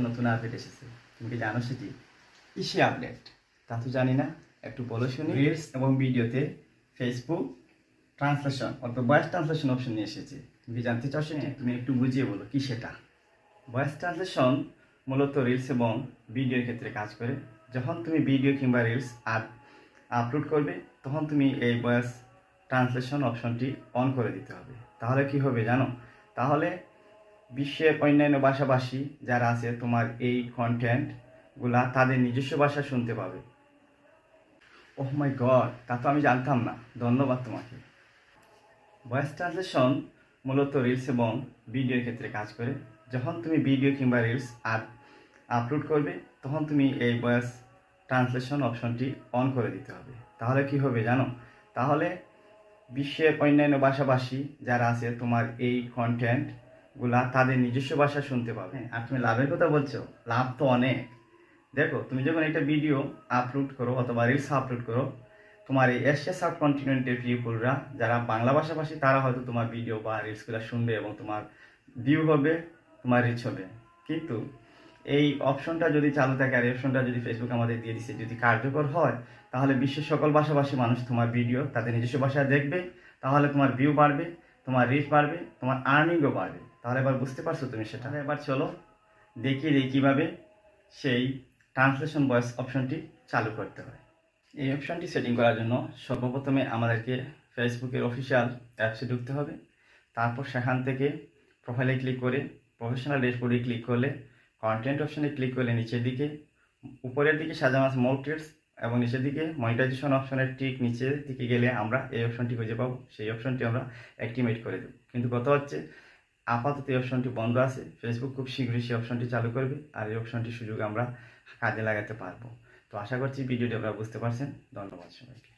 নতুন আপডেট এসেছে, তুমি কি জানো সেটি? কিসে আপডেট তা তো জানি না, একটু বলো শুনি। রিলস এবং ভিডিওতে ফেসবুক ট্রান্সলেশন অর্থাৎ ভয়েস ট্রান্সলেশন অপশন নিয়ে এসেছে। তুমি কি জানতে চাও সেটি? তুমি একটু বুঝিয়ে বলো কি সেটা। ভয়েস ট্রান্সলেশন মূলত রিলস এবং ভিডিওর ক্ষেত্রে কাজ করে। যখন তুমি ভিডিও কিংবা রিলস আপলোড করবে তখন তুমি এই ভয়েস ট্রান্সলেশন অপশনটি অন করে দিতে হবে। তাহলে কি হবে জানো? তাহলে বিশ্বের অন্যান্য ভাষাভাষী যারা আছে তোমার এই কন্টেন্টগুলা তাদের নিজস্ব ভাষা শুনতে পাবে। ওহ মাই গড, তা তো আমি জানতাম না, ধন্যবাদ তোমাকে। ভয়েস ট্রান্সলেশন মূলত রিলস এবং ভিডিওর ক্ষেত্রে কাজ করে। যখন তুমি ভিডিও কিংবা রিলস আপলোড করবে তখন তুমি এই ভয়েস ট্রান্সলেশন অপশনটি অন করে দিতে হবে। তাহলে কি হবে জানো? তাহলে বিশ্বের অন্যান্য ভাষাভাষী যারা আছে তোমার এই কন্টেন্টগুলা তাদের নিজস্ব ভাষা শুনতে পাবে। আর তুমি লাভের কথা বলছো, লাভ তো অনেক। দেখো, তুমি যখন একটা ভিডিও আপলোড করো অথবা রিলস আপলোড করো, তোমার এই এশিয়া সাবকন্টিনেন্টের পিপুলরা যারা বাংলা ভাষাভাষী তারা হয়তো তোমার ভিডিও বা রিলসগুলো শুনবে এবং তোমার ভিউ হবে, তোমার রিচ হবে। কিন্তু এই অপশনটা যদি চালু থাকে আর এই অপশনটা যদি ফেসবুক আমাদের দিয়ে দিচ্ছে, যদি কার্যকর হয়, তাহলে বিশ্বের সকল ভাষাভাষী মানুষ তোমার ভিডিও তাদের নিজস্ব ভাষায় দেখবে। তাহলে তোমার ভিউ বাড়বে, তোমার রিচ বাড়বে, তোমার আর্নিংও বাড়বে। তাহলে এবার বুঝতে পারছো তুমি সেটা? এবার চলো দেখিয়ে দিই কীভাবে সেই ট্রান্সলেশন ভয়েস অপশনটি চালু করতে হয়। এই অপশনটি সেটিং করার জন্য সর্বপ্রথমে আমাদেরকে ফেসবুকের অফিসিয়াল অ্যাপসে ঢুকতে হবে। তারপর সেখান থেকে প্রোফাইলে ক্লিক করে প্রফেশনাল ড্যাশবোর্ডে ক্লিক করলে কন্টেন্ট অপশনে ক্লিক করলে নিচের দিকে উপরের দিকে সাজানো আছে মোর টিপস এবং নিচের দিকে মনিটাইজেশন অপশনের ঠিক নিচের দিকে গেলে আমরা এই অপশনটি খুঁজে পাবো। সেই অপশনটি আমরা অ্যাক্টিভেট করে দেবো। কিন্তু কথা হচ্ছে আপাতত এই অপশনটি বন্ধ আছে। ফেসবুক খুব শীঘ্রই সেই অপশনটি চালু করবে আর এই অপশনটির সুযোগ আমরা কাজে লাগাতে পারবো। তো আশা করছি ভিডিওটি আপনারা বুঝতে পারছেন। ধন্যবাদ সবাইকে।